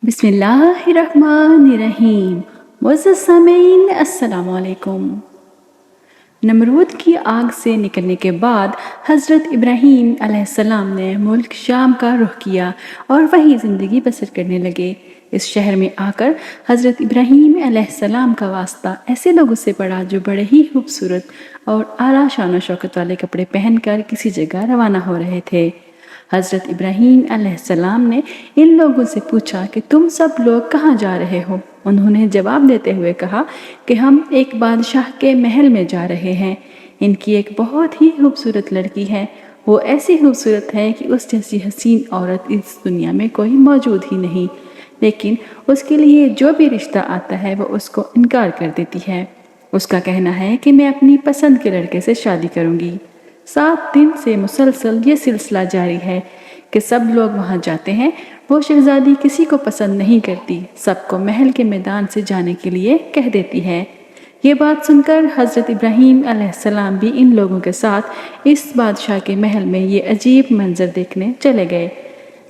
بسم اللہ الرحمن الرحیم۔ معزز سامعین السلام علیکم۔ نمرود کی آگ سے نکلنے کے بعد حضرت ابراہیم علیہ السلام نے ملک شام کا رخ کیا اور وہیں زندگی بسر کرنے لگے۔ اس شہر میں آ کر حضرت ابراہیم علیہ السلام کا واسطہ ایسے لوگوں سے پڑا جو بڑے ہی خوبصورت اور اعلیٰ شان و شوکت والے کپڑے پہن کر کسی جگہ روانہ ہو رہے تھے۔ حضرت ابراہیم علیہ السلام نے ان لوگوں سے پوچھا کہ تم سب لوگ کہاں جا رہے ہو؟ انہوں نے جواب دیتے ہوئے کہا کہ ہم ایک بادشاہ کے محل میں جا رہے ہیں۔ ان کی ایک بہت ہی خوبصورت لڑکی ہے، وہ ایسی خوبصورت ہے کہ اس جیسی حسین عورت اس دنیا میں کوئی موجود ہی نہیں، لیکن اس کے لیے جو بھی رشتہ آتا ہے وہ اس کو انکار کر دیتی ہے۔ اس کا کہنا ہے کہ میں اپنی پسند کے لڑکے سے شادی کروں گی۔ 7 دن سے مسلسل یہ سلسلہ جاری ہے کہ سب لوگ وہاں جاتے ہیں۔ وہ شہزادی کسی کو پسند نہیں کرتی، سب کو محل کے میدان سے جانے کے لیے کہہ دیتی ہے۔ یہ بات سن کر حضرت ابراہیم علیہ السلام بھی ان لوگوں کے ساتھ اس بادشاہ کے محل میں یہ عجیب منظر دیکھنے چلے گئے۔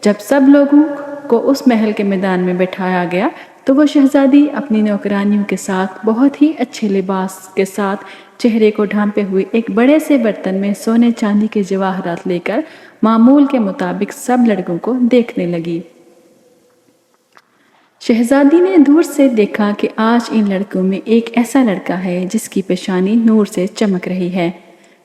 جب سب لوگوں کو اس محل کے میدان میں بٹھایا گیا تو وہ شہزادی اپنی نوکرانیوں کے ساتھ بہت ہی اچھے لباس کے ساتھ چہرے کو ڈھانپے ہوئے ایک بڑے سے برتن میں سونے چاندی کے جواہرات لے کر معمول کے مطابق سب لڑکوں کو دیکھنے لگی۔ شہزادی نے دور سے دیکھا کہ آج ان لڑکوں میں ایک ایسا لڑکا ہے جس کی پیشانی نور سے چمک رہی ہے۔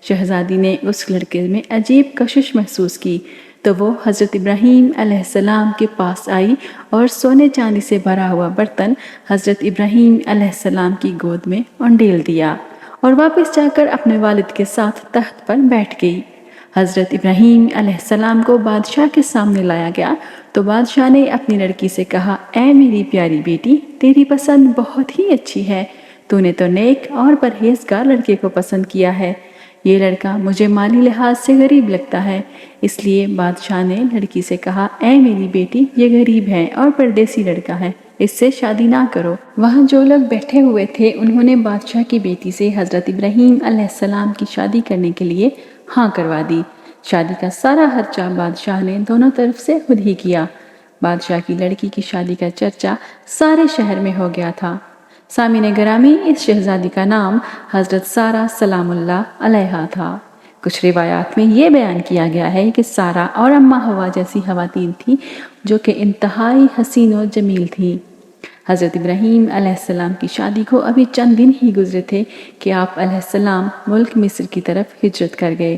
شہزادی نے اس لڑکے میں عجیب کشش محسوس کی تو وہ حضرت ابراہیم علیہ السلام کے پاس آئی اور سونے چاندی سے بھرا ہوا برتن حضرت ابراہیم علیہ السلام کی گود میں انڈیل دیا اور واپس جا کر اپنے والد کے ساتھ تخت پر بیٹھ گئی۔ حضرت ابراہیم علیہ السلام کو بادشاہ کے سامنے لایا گیا تو بادشاہ نے اپنی لڑکی سے کہا، اے میری پیاری بیٹی، تیری پسند بہت ہی اچھی ہے، تو نے تو نیک اور پرہیزگار لڑکے کو پسند کیا ہے۔ یہ لڑکا مجھے مالی لحاظ سے غریب لگتا ہے، اس لیے بادشاہ نے لڑکی سے کہا، اے میری بیٹی، یہ غریب ہے اور پردیسی لڑکا ہے، اس سے شادی نہ کرو۔ وہاں جو لوگ بیٹھے ہوئے تھے انہوں نے بادشاہ کی بیٹی سے حضرت ابراہیم علیہ السلام کی شادی کرنے کے لیے ہاں کروا دی۔ شادی کا سارا خرچہ بادشاہ نے دونوں طرف سے خود ہی کیا۔ بادشاہ کی لڑکی کی شادی کا چرچا سارے شہر میں ہو گیا تھا۔ سامعین گرامی، اس شہزادی کا نام حضرت سارہ سلام اللہ علیہا تھا۔ کچھ روایات میں یہ بیان کیا گیا ہے کہ سارہ اور اماں ہوا جیسی خواتین تھیں جو کہ انتہائی حسین و جمیل تھیں۔ حضرت ابراہیم علیہ السلام کی شادی کو ابھی چند دن ہی گزرے تھے کہ آپ علیہ السلام ملک مصر کی طرف ہجرت کر گئے۔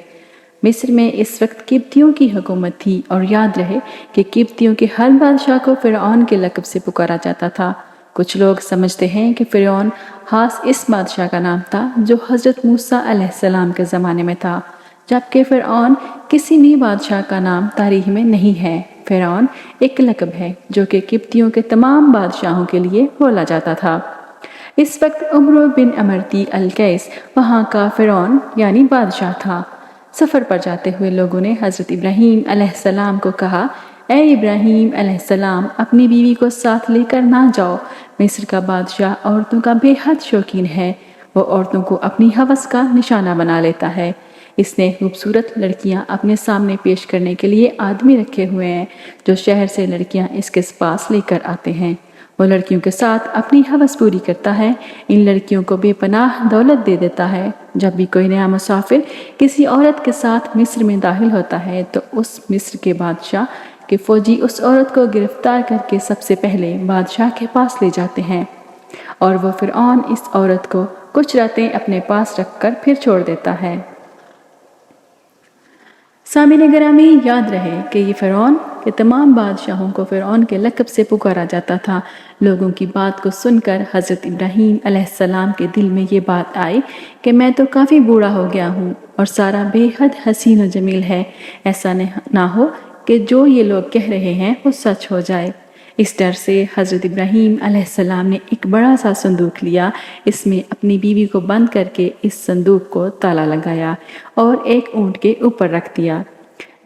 مصر میں اس وقت قبطیوں کی حکومت تھی اور یاد رہے کہ قبطیوں کے ہر بادشاہ کو فرعون کے لقب سے پکارا جاتا تھا۔ کچھ لوگ سمجھتے ہیں کہ فرعون خاص اس بادشاہ کا نام تھا جو حضرت موسیٰ علیہ السلام کے زمانے میں تھا، جبکہ فرعون کسی بھی بادشاہ کا نام تاریخ میں نہیں ہے۔ فرعون ایک لقب ہے جو کہ قبطیوں کے تمام بادشاہوں کے لیے بولا جاتا تھا۔ اس وقت عمرو بن امرتی القیس وہاں کا فرعون یعنی بادشاہ تھا۔ سفر پر جاتے ہوئے لوگوں نے حضرت ابراہیم علیہ السلام کو کہا، اے ابراہیم علیہ السلام، اپنی بیوی کو ساتھ لے کر نہ جاؤ، مصر کا بادشاہ عورتوں کا بے حد شوقین ہے، وہ عورتوں کو اپنی ہوس کا نشانہ بنا لیتا ہے۔ اس نے خوبصورت لڑکیاں اپنے سامنے پیش کرنے کے لیے آدمی رکھے ہوئے ہیں جو شہر سے لڑکیاں اس کے پاس لے کر آتے ہیں۔ وہ لڑکیوں کے ساتھ اپنی ہوس پوری کرتا ہے، ان لڑکیوں کو بے پناہ دولت دے دیتا ہے۔ جب بھی کوئی نیا مسافر کسی عورت کے ساتھ مصر میں داخل ہوتا ہے تو اس مصر کے بادشاہ کے فوجی اس عورت کو گرفتار کر کے سب سے پہلے بادشاہ کے پاس لے جاتے ہیں اور وہ فرعون اس عورت کو کچھ راتیں اپنے پاس رکھ کر پھر چھوڑ دیتا ہے۔ سامعین گرامی، یاد رہے کہ یہ فرعون کے تمام بادشاہوں کو فرعون کے لقب سے پکارا جاتا تھا۔ لوگوں کی بات کو سن کر حضرت ابراہیم علیہ السلام کے دل میں یہ بات آئی کہ میں تو کافی بوڑھا ہو گیا ہوں اور سارا بے حد حسین و جمیل ہے، ایسا نہ ہو کہ جو یہ لوگ کہہ رہے ہیں وہ سچ ہو جائے۔ اس ڈر سے حضرت ابراہیم علیہ السلام نے ایک بڑا سا صندوق لیا، اس میں اپنی بیوی کو بند کر کے اس صندوق کو تالا لگایا اور ایک اونٹ کے اوپر رکھ دیا۔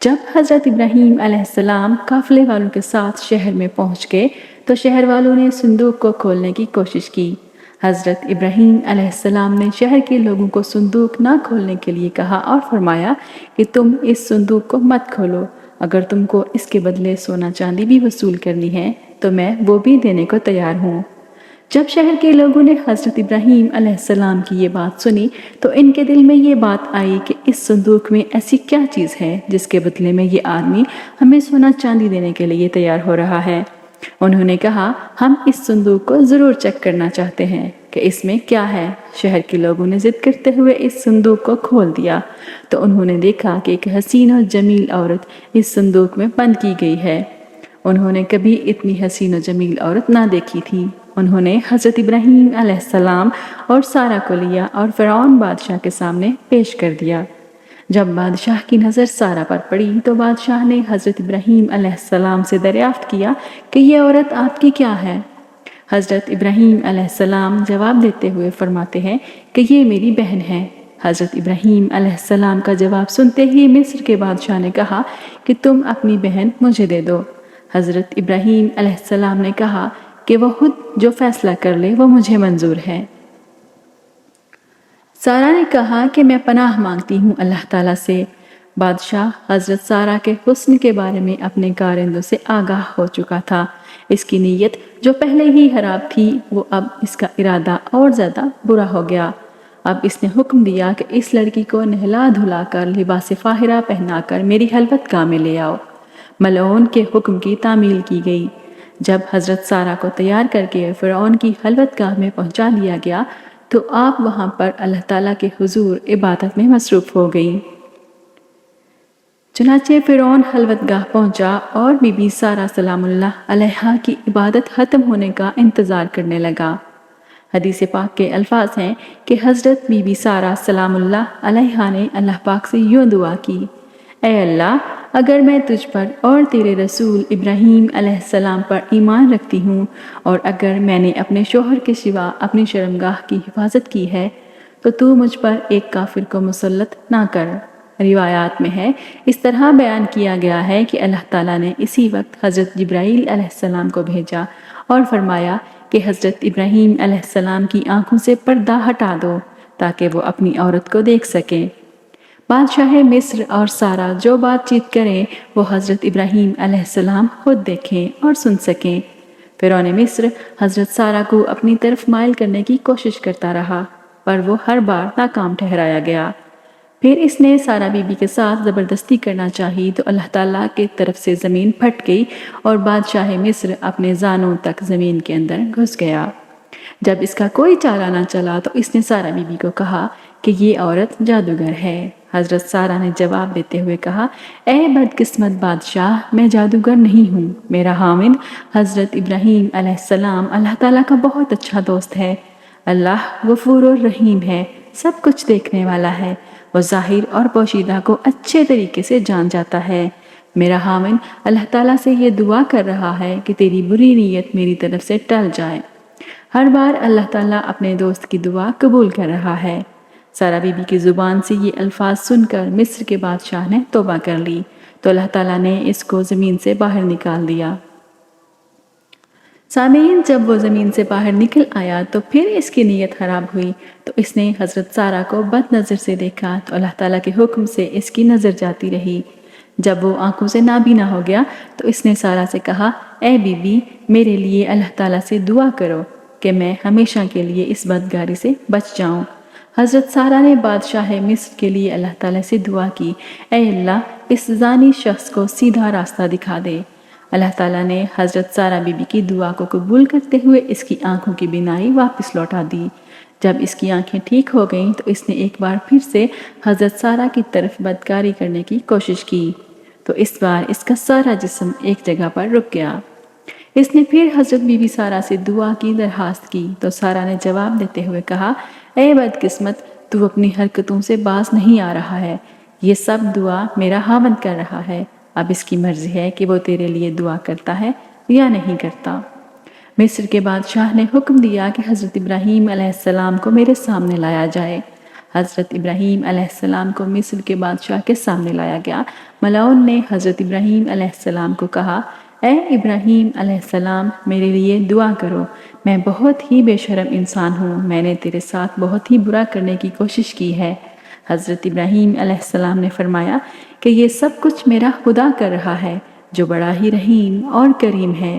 جب حضرت ابراہیم علیہ السلام قافلے والوں کے ساتھ شہر میں پہنچ گئے تو شہر والوں نے صندوق کو کھولنے کی کوشش کی۔ حضرت ابراہیم علیہ السلام نے شہر کے لوگوں کو صندوق نہ کھولنے کے لیے کہا اور فرمایا کہ تم اس صندوق کو مت کھولو، اگر تم کو اس کے بدلے سونا چاندی بھی وصول کرنی ہے تو میں وہ بھی دینے کو تیار ہوں۔ جب شہر کے لوگوں نے حضرت ابراہیم علیہ السلام کی یہ بات سنی تو ان کے دل میں یہ بات آئی کہ اس صندوق میں ایسی کیا چیز ہے جس کے بدلے میں یہ آدمی ہمیں سونا چاندی دینے کے لیے تیار ہو رہا ہے۔ انہوں نے کہا، ہم اس صندوق کو ضرور چیک کرنا چاہتے ہیں کہ اس میں کیا ہے۔ شہر کے لوگوں نے ضد کرتے ہوئے اس صندوق کو کھول دیا تو انہوں نے دیکھا کہ ایک حسین اور جمیل عورت اس صندوق میں بند کی گئی ہے۔ انہوں نے کبھی اتنی حسین و جمیل عورت نہ دیکھی تھی۔ انہوں نے حضرت ابراہیم علیہ السلام اور سارہ کو لیا اور فرعون بادشاہ کے سامنے پیش کر دیا۔ جب بادشاہ کی نظر سارہ پر پڑی تو بادشاہ نے حضرت ابراہیم علیہ السلام سے دریافت کیا کہ یہ عورت آپ کی کیا ہے؟ حضرت ابراہیم علیہ السلام جواب دیتے ہوئے فرماتے ہیں کہ یہ میری بہن ہے۔ حضرت ابراہیم علیہ السلام کا جواب سنتے ہی مصر کے بادشاہ نے کہا کہ تم اپنی بہن مجھے دے دو۔ حضرت ابراہیم علیہ السلام نے کہا کہ وہ خود جو فیصلہ کر لے وہ مجھے منظور ہے۔ سارہ نے کہا کہ میں پناہ مانگتی ہوں اللہ تعالیٰ سے۔ بادشاہ حضرت سارہ کے حسن کے بارے میں اپنے کارندوں سے آگاہ ہو چکا تھا۔ اس کی نیت جو پہلے ہی خراب تھی وہ اب اس کا ارادہ اور زیادہ برا ہو گیا۔ اب اس نے حکم دیا کہ اس لڑکی کو نہلا دھلا کر لباس فاخرہ پہنا کر میری خلوت گاہ میں لے آؤ۔ ملعون کے حکم کی تعمیل کی گئی۔ جب حضرت سارہ کو تیار کر کے فرعون کی خلوت گاہ میں پہنچا دیا گیا تو آپ وہاں پر اللہ تعالیٰ کے حضور عبادت میں مصروف ہو گئی۔ چنانچہ فرعون خلوت گاہ پہنچا اور بی بی سارہ سلام اللہ علیہا کی عبادت ختم ہونے کا انتظار کرنے لگا۔ حدیث پاک کے الفاظ ہیں کہ حضرت بی بی سارہ سلام اللہ علیہا نے اللہ پاک سے یوں دعا کی، اے اللہ، اگر میں تجھ پر اور تیرے رسول ابراہیم علیہ السلام پر ایمان رکھتی ہوں اور اگر میں نے اپنے شوہر کے سوا اپنی شرمگاہ کی حفاظت کی ہے تو مجھ پر ایک کافر کو مسلط نہ کر۔ روایات میں ہے، اس طرح بیان کیا گیا ہے کہ اللہ تعالیٰ نے اسی وقت حضرت جبرائیل علیہ السلام کو بھیجا اور فرمایا کہ حضرت ابراہیم علیہ السلام کی آنکھوں سے پردہ ہٹا دو تاکہ وہ اپنی عورت کو دیکھ سکیں۔ بادشاہ مصر اور سارہ جو بات چیت کریں وہ حضرت ابراہیم علیہ السلام خود دیکھیں اور سن سکیں۔ فرعون مصر حضرت سارہ کو اپنی طرف مائل کرنے کی کوشش کرتا رہا پر وہ ہر بار ناکام ٹھہرایا گیا۔ پھر اس نے سارہ بی بی کے ساتھ زبردستی کرنا چاہی تو اللہ تعالیٰ کی طرف سے زمین پھٹ گئی اور بادشاہ مصر اپنے زانوں تک زمین کے اندر گھس گیا۔ جب اس کا کوئی چارہ نہ چلا تو اس نے سارہ بی بی کو کہا کہ یہ عورت جادوگر ہے۔ حضرت سارہ نے جواب دیتے ہوئے کہا، اے بدقسمت بادشاہ، میں جادوگر نہیں ہوں۔ میرا خاوند حضرت ابراہیم علیہ السلام اللہ تعالیٰ کا بہت اچھا دوست ہے۔ اللہ غفور و رحیم ہے، سب کچھ دیکھنے والا ہے، وہ ظاہر اور پوشیدہ کو اچھے طریقے سے جان جاتا ہے۔ میرا خاوند اللہ تعالیٰ سے یہ دعا کر رہا ہے کہ تیری بری نیت میری طرف سے ٹل جائے۔ ہر بار اللہ تعالیٰ اپنے دوست کی دعا قبول کر رہا ہے۔ سارہ بی بی کی زبان سے یہ الفاظ سن کر مصر کے بادشاہ نے توبہ کر لی تو اللہ تعالیٰ نے اس کو زمین سے باہر نکال دیا۔ سامعین، جب وہ زمین سے باہر نکل آیا تو پھر اس کی نیت خراب ہوئی تو اس نے حضرت سارہ کو بد نظر سے دیکھا تو اللہ تعالیٰ کے حکم سے اس کی نظر جاتی رہی۔ جب وہ آنکھوں سے نابینا ہو گیا تو اس نے سارہ سے کہا، اے بی بی، میرے لیے اللہ تعالیٰ سے دعا کرو کہ میں ہمیشہ کے لیے اس بدکاری سے بچ جاؤں۔ حضرت سارہ نے بادشاہ مصر کے لیے اللہ تعالیٰ سے دعا کی، اے اللہ، اس زانی شخص کو سیدھا راستہ دکھا دے۔ اللہ تعالیٰ نے حضرت سارہ بی بی کی دعا کو قبول کرتے ہوئے اس کی آنکھوں کی بینائی واپس لوٹا دی۔ جب اس کی آنکھیں ٹھیک ہو گئیں تو اس نے ایک بار پھر سے حضرت سارہ کی طرف بدکاری کرنے کی کوشش کی تو اس بار اس کا سارا جسم ایک جگہ پر رک گیا۔ اس نے پھر حضرت بی بی سارہ سے دعا کی درخواست کی تو سارہ نے جواب دیتے ہوئے کہا، اے بدقسمت، تو اپنی حرکتوں سے باز نہیں آ رہا ہے، یہ سب دعا میرا خاوند کر رہا ہے، اب اس کی مرضی ہے کہ وہ تیرے لیے دعا کرتا ہے یا نہیں کرتا۔ مصر کے بادشاہ نے حکم دیا کہ حضرت ابراہیم علیہ السلام کو میرے سامنے لایا جائے۔ حضرت ابراہیم علیہ السلام کو مصر کے بادشاہ کے سامنے لایا گیا۔ ملعون نے حضرت ابراہیم علیہ السلام کو کہا، اے ابراہیم علیہ السلام، میرے لیے دعا کرو، میں بہت ہی بے شرم انسان ہوں، میں نے تیرے ساتھ بہت ہی برا کرنے کی کوشش کی ہے۔ حضرت ابراہیم علیہ السلام نے فرمایا کہ یہ سب کچھ میرا خدا کر رہا ہے جو بڑا ہی رحیم اور کریم ہے۔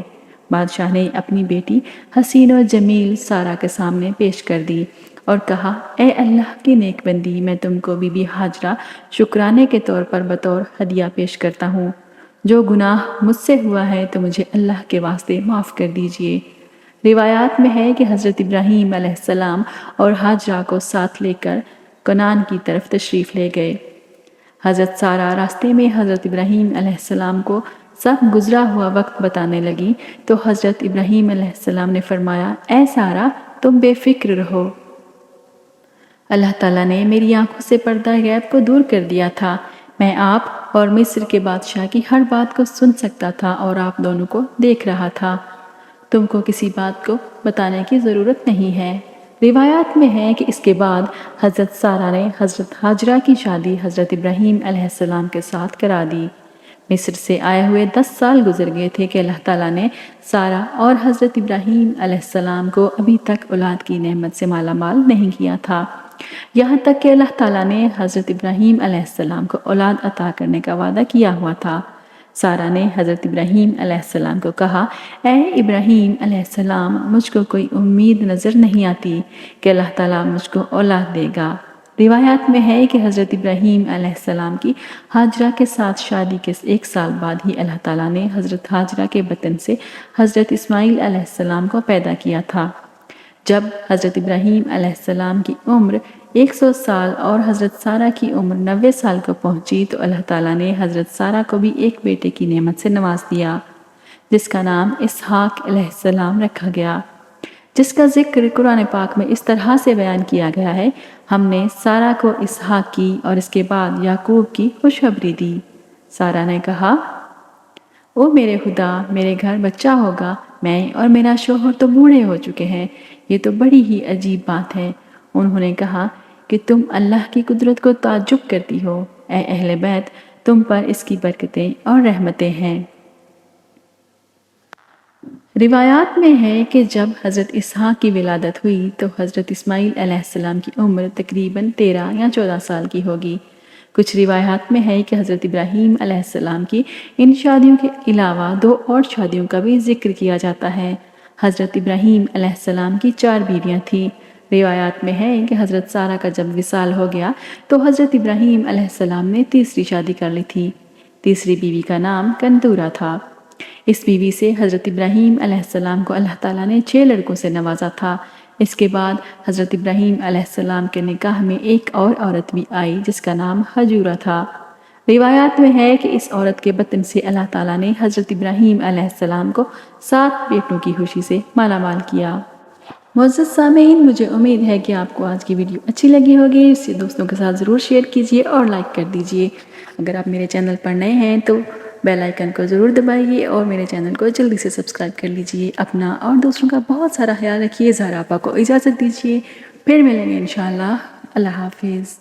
بادشاہ نے اپنی بیٹی حسین و جمیل سارہ کے سامنے پیش کر دی اور کہا، اے اللہ کی نیک بندی، میں تم کو بی بی ہاجرہ شکرانے کے طور پر بطور ہدیہ پیش کرتا ہوں۔ جو گناہ مجھ سے ہوا ہے تو مجھے اللہ کے واسطے معاف کر دیجئے۔ روایات میں ہے کہ حضرت ابراہیم علیہ السلام اور ہاجرہ کو ساتھ لے کر کنعان کی طرف تشریف لے گئے۔ حضرت سارہ راستے میں حضرت ابراہیم علیہ السلام کو سب گزرا ہوا وقت بتانے لگی تو حضرت ابراہیم علیہ السلام نے فرمایا، اے سارہ تم بے فکر رہو، اللہ تعالیٰ نے میری آنکھوں سے پردہ غیب کو دور کر دیا تھا۔ میں آپ اور مصر کے بادشاہ کی ہر بات کو سن سکتا تھا اور آپ دونوں کو دیکھ رہا تھا۔ تم کو کسی بات کو بتانے کی ضرورت نہیں ہے۔ روایات میں ہے کہ اس کے بعد حضرت سارہ نے حضرت ہاجرہ کی شادی حضرت ابراہیم علیہ السلام کے ساتھ کرا دی۔ مصر سے آئے ہوئے 10 سال گزر گئے تھے کہ اللہ تعالیٰ نے سارہ اور حضرت ابراہیم علیہ السلام کو ابھی تک اولاد کی نعمت سے مالا مال نہیں کیا تھا، یہاں تک کہ اللہ تعالیٰ نے حضرت ابراہیم علیہ السلام کو اولاد عطا کرنے کا وعدہ کیا ہوا تھا۔ سارہ نے حضرت ابراہیم علیہ السلام کو کہا، اے ابراہیم علیہ السلام، مجھ کو کوئی امید نظر نہیں آتی کہ اللہ تعالیٰ مجھ کو اولاد دے گا۔ روایات میں ہے کہ حضرت ابراہیم علیہ السلام کی ہاجرہ کے ساتھ شادی کے 1 سال بعد ہی اللہ تعالیٰ نے حضرت ہاجرہ کے بطن سے حضرت اسماعیل علیہ السلام کو پیدا کیا تھا۔ جب حضرت ابراہیم علیہ السلام کی عمر 100 سال اور حضرت سارہ کی عمر 90 سال کو پہنچی تو اللہ تعالیٰ نے حضرت سارہ کو بھی ایک بیٹے کی نعمت سے نواز دیا جس کا نام اسحاق علیہ السلام رکھا گیا، جس کا ذکر قرآن پاک میں اس طرح سے بیان کیا گیا ہے، ہم نے سارہ کو اسحاق کی اور اس کے بعد یعقوب کی خوشخبری دی۔ سارہ نے کہا، او میرے خدا، میرے گھر بچہ ہوگا، میں اور میرا شوہر تو بوڑھے ہو چکے ہیں، یہ تو بڑی ہی عجیب بات ہے۔ انہوں نے کہا کہ تم اللہ کی قدرت کو تعجب کرتی ہو، اے اہل بیت، تم پر اس کی برکتیں اور رحمتیں ہیں۔ روایات میں ہے کہ جب حضرت اسحاق کی ولادت ہوئی تو حضرت اسماعیل علیہ السلام کی عمر تقریباً 13 یا 14 سال کی ہوگی۔ کچھ روایات میں ہے کہ حضرت ابراہیم علیہ السلام کی ان شادیوں کے علاوہ 2 اور شادیوں کا بھی ذکر کیا جاتا ہے۔ حضرت ابراہیم علیہ السلام کی 4 بیویاں تھیں۔ روایات میں ہے کہ حضرت سارہ کا جب وصال ہو گیا تو حضرت ابراہیم علیہ السلام نے تیسری شادی کر لی تھی۔ تیسری بیوی کا نام کنتورہ تھا۔ اس بیوی سے حضرت ابراہیم علیہ السلام کو اللہ تعالیٰ نے 6 لڑکوں سے نوازا تھا۔ اس کے بعد حضرت ابراہیم علیہ السلام کے نکاح میں ایک اور عورت بھی آئی جس کا نام حجورہ تھا۔ روایات میں ہے کہ اس عورت کے بطن سے اللہ تعالیٰ نے حضرت ابراہیم علیہ السلام کو 7 بیٹوں کی خوشی سے مالا مال کیا۔ معزز سامعین، مجھے امید ہے کہ آپ کو آج کی ویڈیو اچھی لگی ہوگی، اسے دوستوں کے ساتھ ضرور شیئر کیجیے اور لائک کر دیجیے۔ اگر آپ میرے چینل پر نئے ہیں تو بیل آئیکن کو ضرور دبائیے اور میرے چینل کو جلدی سے سبسکرائب کر لیجیے۔ اپنا اور دوسروں کا بہت سارا خیال رکھیے۔ زہرا آپا کو اجازت دیجیے، پھر ملیں گے انشاءاللہ۔ اللہ حافظ۔